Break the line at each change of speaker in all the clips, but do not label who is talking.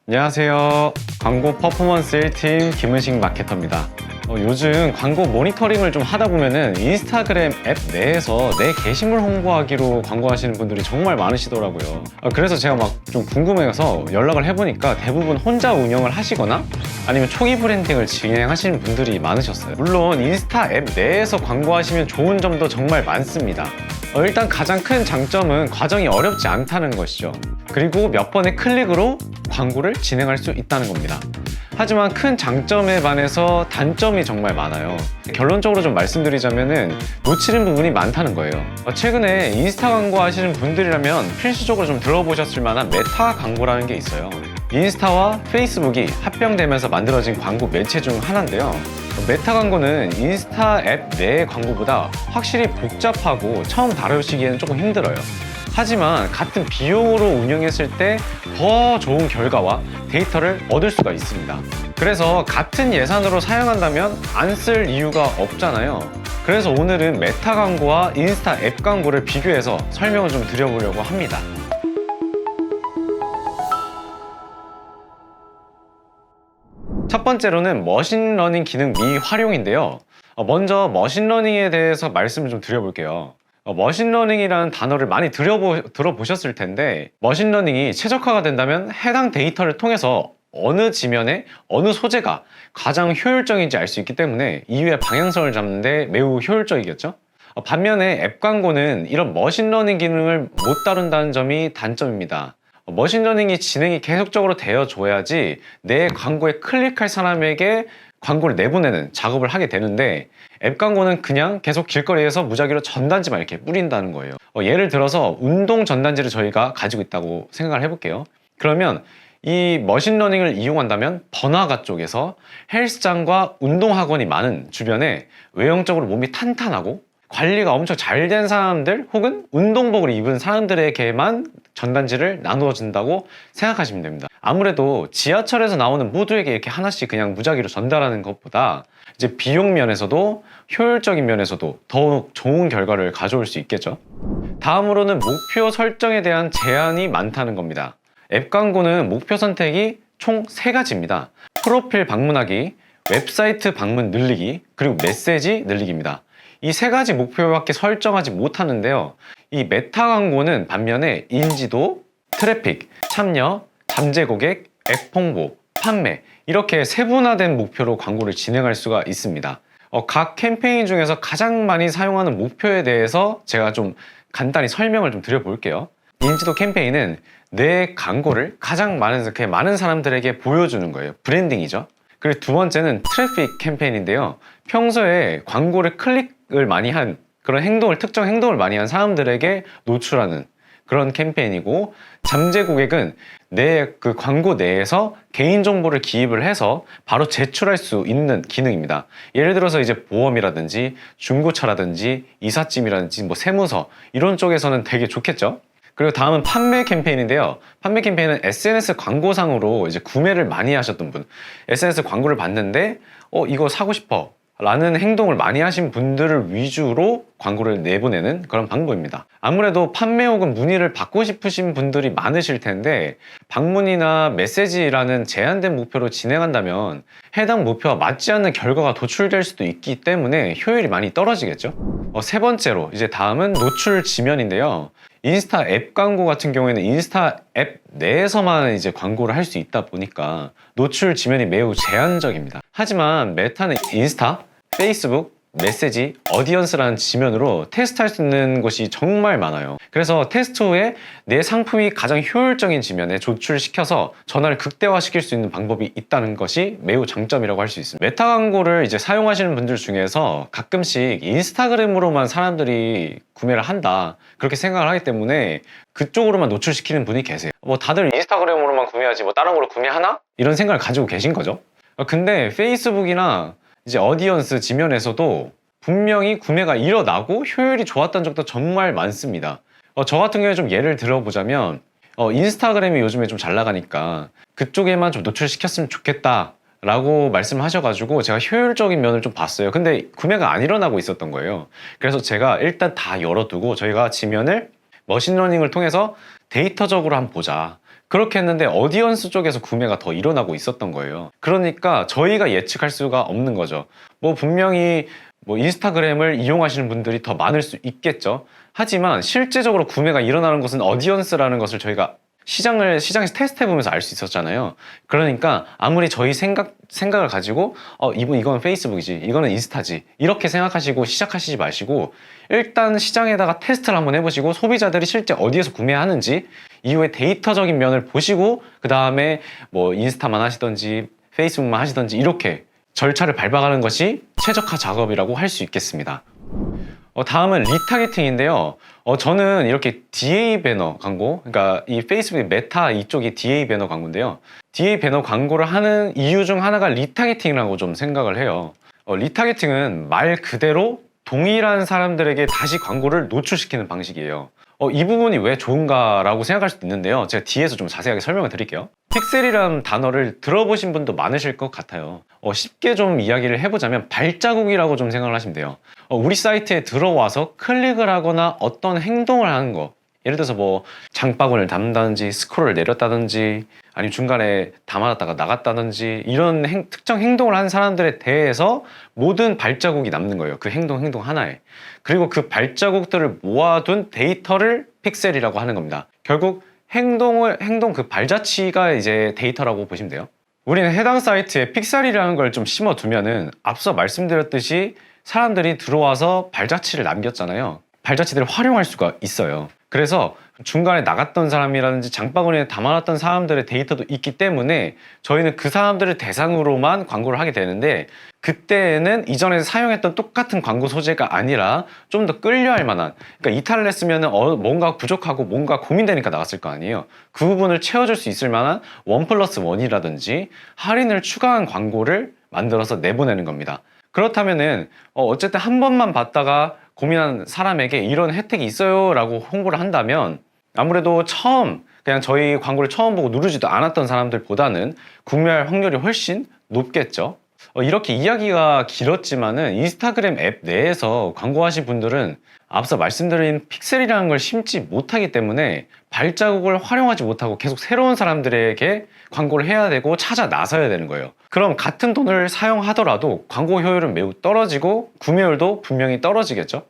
안녕하세요. 광고 퍼포먼스 1팀 김은식 마케터입니다. 요즘 광고 모니터링을 좀 하다 보면은 인스타그램 앱 내에서 내 게시물 홍보하기로 광고하시는 분들이 정말 많으시더라고요. 그래서 제가 막 좀 궁금해서 연락을 해보니까 대부분 혼자 운영을 하시거나 아니면 초기 브랜딩을 진행하시는 분들이 많으셨어요. 물론 인스타 앱 내에서 광고하시면 좋은 점도 정말 많습니다. 일단 가장 큰 장점은 과정이 어렵지 않다는 것이죠. 그리고 몇 번의 클릭으로 광고를 진행할 수 있다는 겁니다. 하지만 큰 장점에 반해서 단점이 정말 많아요. 결론적으로 좀 말씀드리자면은 놓치는 부분이 많다는 거예요. 최근에 인스타 광고 하시는 분들이라면 필수적으로 좀 들어보셨을 만한 메타 광고라는 게 있어요. 인스타와 페이스북이 합병되면서 만들어진 광고 매체 중 하나인데요. 메타 광고는 인스타 앱 내 광고보다 확실히 복잡하고 처음 다루시기에는 조금 힘들어요. 하지만 같은 비용으로 운영했을 때 더 좋은 결과와 데이터를 얻을 수가 있습니다. 그래서 같은 예산으로 사용한다면 안 쓸 이유가 없잖아요. 그래서 오늘은 메타 광고와 인스타 앱 광고를 비교해서 설명을 좀 드려보려고 합니다. 첫 번째로는 머신러닝 기능 미활용인데요. 먼저 머신러닝에 대해서 말씀을 좀 드려볼게요. 머신러닝이라는 단어를 많이 들어보셨을 텐데 머신러닝이 최적화가 된다면 해당 데이터를 통해서 어느 지면에 어느 소재가 가장 효율적인지 알 수 있기 때문에 이후에 방향성을 잡는 데 매우 효율적이겠죠? 반면에 앱 광고는 이런 머신러닝 기능을 못 다룬다는 점이 단점입니다. 머신러닝이 진행이 계속적으로 되어줘야지 내 광고에 클릭할 사람에게 광고를 내보내는 작업을 하게 되는데 앱 광고는 그냥 계속 길거리에서 무작위로 전단지만 이렇게 뿌린다는 거예요. 예를 들어서 운동 전단지를 저희가 가지고 있다고 생각을 해볼게요. 그러면 이 머신러닝을 이용한다면 번화가 쪽에서 헬스장과 운동학원이 많은 주변에 외형적으로 몸이 탄탄하고 관리가 엄청 잘 된 사람들 혹은 운동복을 입은 사람들에게만 전단지를 나누어 준다고 생각하시면 됩니다. 아무래도 지하철에서 나오는 모두에게 이렇게 하나씩 그냥 무작위로 전달하는 것보다 이제 비용 면에서도 효율적인 면에서도 더욱 좋은 결과를 가져올 수 있겠죠. 다음으로는 목표 설정에 대한 제한이 많다는 겁니다. 앱 광고는 목표 선택이 총 3가지입니다. 프로필 방문하기, 웹사이트 방문 늘리기, 그리고 메시지 늘리기입니다. 이 3가지 목표밖에 설정하지 못하는데요. 이 메타 광고는 반면에 인지도, 트래픽, 참여, 잠재 고객, 앱 홍보, 판매 이렇게 세분화된 목표로 광고를 진행할 수가 있습니다. 각 캠페인 중에서 가장 많이 사용하는 목표에 대해서 제가 좀 간단히 설명을 좀 드려볼게요. 인지도 캠페인은 내 광고를 가장 많은 사람들에게 보여주는 거예요. 브랜딩이죠. 그리고 두 번째는 트래픽 캠페인인데요. 평소에 광고를 클릭을 많이 한 그런 특정 행동을 많이 한 사람들에게 노출하는 그런 캠페인이고, 잠재 고객은 내 그 광고 내에서 개인정보를 기입을 해서 바로 제출할 수 있는 기능입니다. 예를 들어서 이제 보험이라든지 중고차라든지 이삿짐이라든지 뭐 세무서 이런 쪽에서는 되게 좋겠죠. 그리고 다음은 판매 캠페인인데요. 판매 캠페인은 SNS 광고상으로 이제 구매를 많이 하셨던 분, SNS 광고를 봤는데 이거 사고 싶어 라는 행동을 많이 하신 분들을 위주로 광고를 내보내는 그런 방법입니다. 아무래도 판매 혹은 문의를 받고 싶으신 분들이 많으실 텐데 방문이나 메시지라는 제한된 목표로 진행한다면 해당 목표와 맞지 않는 결과가 도출될 수도 있기 때문에 효율이 많이 떨어지겠죠. 세 번째로 이제 다음은 노출 지면인데요. 인스타 앱 광고 같은 경우에는 인스타 앱 내에서만 이제 광고를 할 수 있다 보니까 노출 지면이 매우 제한적입니다. 하지만 메타는 인스타, 페이스북, 메시지, 어디언스라는 지면으로 테스트할 수 있는 곳이 정말 많아요. 그래서 테스트 후에 내 상품이 가장 효율적인 지면에 조출시켜서 전화를 극대화시킬 수 있는 방법이 있다는 것이 매우 장점이라고 할 수 있습니다. 메타 광고를 이제 사용하시는 분들 중에서 가끔씩 인스타그램으로만 사람들이 구매를 한다 그렇게 생각을 하기 때문에 그쪽으로만 노출시키는 분이 계세요. 다들 인스타그램으로만 구매하지 다른 걸로 구매하나? 이런 생각을 가지고 계신 거죠. 근데 페이스북이나 이제 어디언스 지면에서도 분명히 구매가 일어나고 효율이 좋았던 적도 정말 많습니다. 저 같은 경우에 좀 예를 들어보자면 인스타그램이 요즘에 좀 잘 나가니까 그쪽에만 좀 노출시켰으면 좋겠다 라고 말씀하셔가지고 제가 효율적인 면을 좀 봤어요. 근데 구매가 안 일어나고 있었던 거예요. 그래서 제가 일단 다 열어두고 저희가 지면을 머신러닝을 통해서 데이터적으로 한번 보자. 그렇게 했는데 어디언스 쪽에서 구매가 더 일어나고 있었던 거예요. 그러니까 저희가 예측할 수가 없는 거죠. 뭐 분명히 뭐 인스타그램을 이용하시는 분들이 더 많을 수 있겠죠. 하지만 실제적으로 구매가 일어나는 것은 어디언스라는 것을 저희가 시장에서 테스트해보면서 알 수 있었잖아요. 그러니까 아무리 저희 생각을 가지고 이건 페이스북이지, 이거는 인스타지, 이렇게 생각하시고 시작하시지 마시고 일단 시장에다가 테스트를 한번 해보시고 소비자들이 실제 어디에서 구매하는지 이후에 데이터적인 면을 보시고 그 다음에 뭐 인스타만 하시던지 페이스북만 하시던지 이렇게 절차를 밟아가는 것이 최적화 작업이라고 할 수 있겠습니다. 다음은 리타게팅인데요. 저는 이렇게 DA 배너 광고, 그러니까 이 페이스북의 메타 이쪽이 DA 배너 광고인데요. DA 배너 광고를 하는 이유 중 하나가 리타게팅이라고 좀 생각을 해요. 리타게팅은 말 그대로 동일한 사람들에게 다시 광고를 노출시키는 방식이에요. 이 부분이 왜 좋은가라고 생각할 수도 있는데요. 제가 뒤에서 좀 자세하게 설명을 드릴게요. 픽셀이라는 단어를 들어보신 분도 많으실 것 같아요. 쉽게 좀 이야기를 해보자면 발자국이라고 좀 생각을 하시면 돼요. 우리 사이트에 들어와서 클릭을 하거나 어떤 행동을 하는 거, 예를 들어서 뭐 장바구니를 담는다든지 스크롤을 내렸다든지 아니면 중간에 담아놨다가 나갔다든지 이런 특정 행동을 한 사람들에 대해서 모든 발자국이 남는 거예요. 그 행동 하나에. 그리고 그 발자국들을 모아둔 데이터를 픽셀이라고 하는 겁니다. 결국 행동 그 발자취가 이제 데이터라고 보시면 돼요. 우리는 해당 사이트에 픽셀이라는 걸 좀 심어두면은 앞서 말씀드렸듯이 사람들이 들어와서 발자취를 남겼잖아요. 발자취들을 활용할 수가 있어요. 그래서 중간에 나갔던 사람이라든지 장바구니에 담아놨던 사람들의 데이터도 있기 때문에 저희는 그 사람들을 대상으로만 광고를 하게 되는데 그때는 이전에 사용했던 똑같은 광고 소재가 아니라 좀 더 끌려할 만한, 그러니까 이탈을 했으면 뭔가 부족하고 뭔가 고민되니까 나갔을 거 아니에요. 그 부분을 채워줄 수 있을 만한 1+1이라든지 할인을 추가한 광고를 만들어서 내보내는 겁니다. 그렇다면은 어쨌든 한 번만 봤다가 고민한 사람에게 이런 혜택이 있어요 라고 홍보를 한다면 아무래도 그냥 저희 광고를 처음 보고 누르지도 않았던 사람들보다는 구매할 확률이 훨씬 높겠죠. 이렇게 이야기가 길었지만은 인스타그램 앱 내에서 광고하신 분들은 앞서 말씀드린 픽셀이라는 걸 심지 못하기 때문에 발자국을 활용하지 못하고 계속 새로운 사람들에게 광고를 해야 되고 찾아 나서야 되는 거예요. 그럼 같은 돈을 사용하더라도 광고 효율은 매우 떨어지고 구매율도 분명히 떨어지겠죠.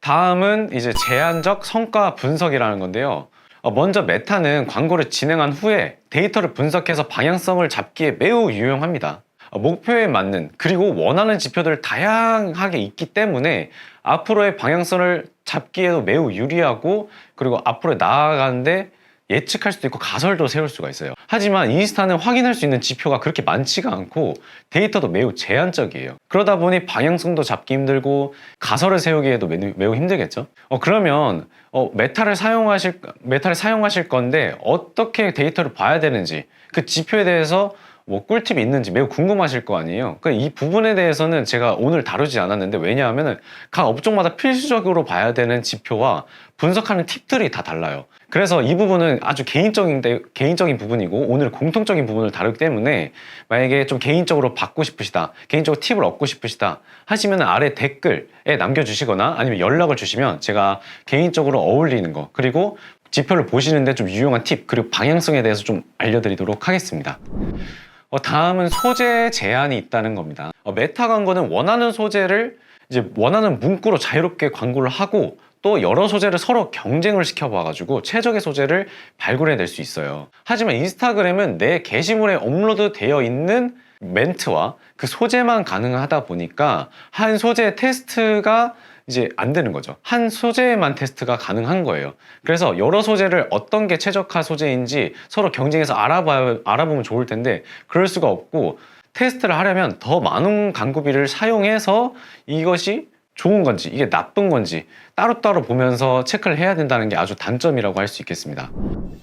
다음은 이제 제한적 성과 분석이라는 건데요. 먼저 메타는 광고를 진행한 후에 데이터를 분석해서 방향성을 잡기에 매우 유용합니다. 목표에 맞는 그리고 원하는 지표들 다양하게 있기 때문에 앞으로의 방향성을 잡기에도 매우 유리하고 그리고 앞으로 나아가는데 예측할 수도 있고 가설도 세울 수가 있어요. 하지만 인스타는 확인할 수 있는 지표가 그렇게 많지가 않고 데이터도 매우 제한적이에요. 그러다 보니 방향성도 잡기 힘들고 가설을 세우기에도 매우 힘들겠죠. 그러면 메타를 사용하실 건데 어떻게 데이터를 봐야 되는지 그 지표에 대해서 뭐 꿀팁이 있는지 매우 궁금하실 거 아니에요. 그러니까 이 부분에 대해서는 제가 오늘 다루지 않았는데 왜냐하면 각 업종마다 필수적으로 봐야 되는 지표와 분석하는 팁들이 다 달라요. 그래서 이 부분은 아주 개인적인 부분이고 오늘 공통적인 부분을 다루기 때문에 만약에 좀 개인적으로 받고 싶으시다, 개인적으로 팁을 얻고 싶으시다 하시면 아래 댓글에 남겨주시거나 아니면 연락을 주시면 제가 개인적으로 어울리는 거 그리고 지표를 보시는데 좀 유용한 팁 그리고 방향성에 대해서 좀 알려드리도록 하겠습니다. 다음은 소재 제한이 있다는 겁니다. 메타 광고는 원하는 소재를 이제 원하는 문구로 자유롭게 광고를 하고 또 여러 소재를 서로 경쟁을 시켜봐가지고 최적의 소재를 발굴해낼 수 있어요. 하지만 인스타그램은 내 게시물에 업로드 되어 있는 멘트와 그 소재만 가능하다 보니까 한 소재의 테스트가 이제 안 되는 거죠. 한 소재에만 테스트가 가능한 거예요. 그래서 여러 소재를 어떤 게 최적화 소재인지 서로 경쟁해서 알아보면 좋을 텐데 그럴 수가 없고 테스트를 하려면 더 많은 광고비를 사용해서 이것이 좋은 건지 이게 나쁜 건지 따로따로 보면서 체크를 해야 된다는 게 아주 단점이라고 할 수 있겠습니다.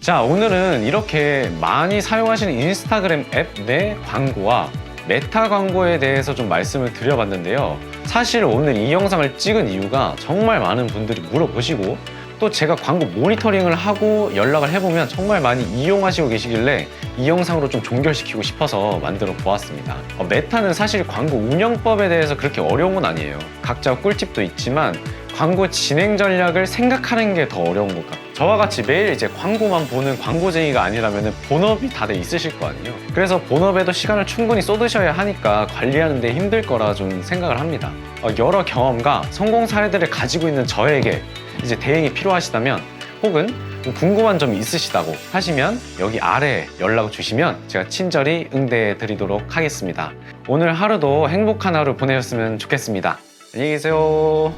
자, 오늘은 이렇게 많이 사용하시는 인스타그램 앱 내 광고와 메타 광고에 대해서 좀 말씀을 드려봤는데요. 사실 오늘 이 영상을 찍은 이유가 정말 많은 분들이 물어보시고 또 제가 광고 모니터링을 하고 연락을 해보면 정말 많이 이용하시고 계시길래 이 영상으로 좀 종결시키고 싶어서 만들어 보았습니다. 메타는 사실 광고 운영법에 대해서 그렇게 어려운 건 아니에요. 각자 꿀팁도 있지만 광고 진행 전략을 생각하는 게 더 어려운 것 같아요. 저와 같이 매일 이제 광고만 보는 광고쟁이가 아니라면 본업이 다들 있으실 거 아니에요. 그래서 본업에도 시간을 충분히 쏟으셔야 하니까 관리하는 데 힘들 거라 좀 생각을 합니다. 여러 경험과 성공 사례들을 가지고 있는 저에게 이제 대행이 필요하시다면, 혹은 궁금한 점이 있으시다고 하시면 여기 아래에 연락을 주시면 제가 친절히 응대해 드리도록 하겠습니다. 오늘 하루도 행복한 하루 보내셨으면 좋겠습니다. 안녕히 계세요.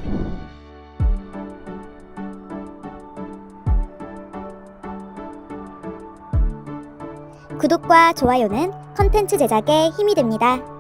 구독과 좋아요는 컨텐츠 제작에 힘이 됩니다.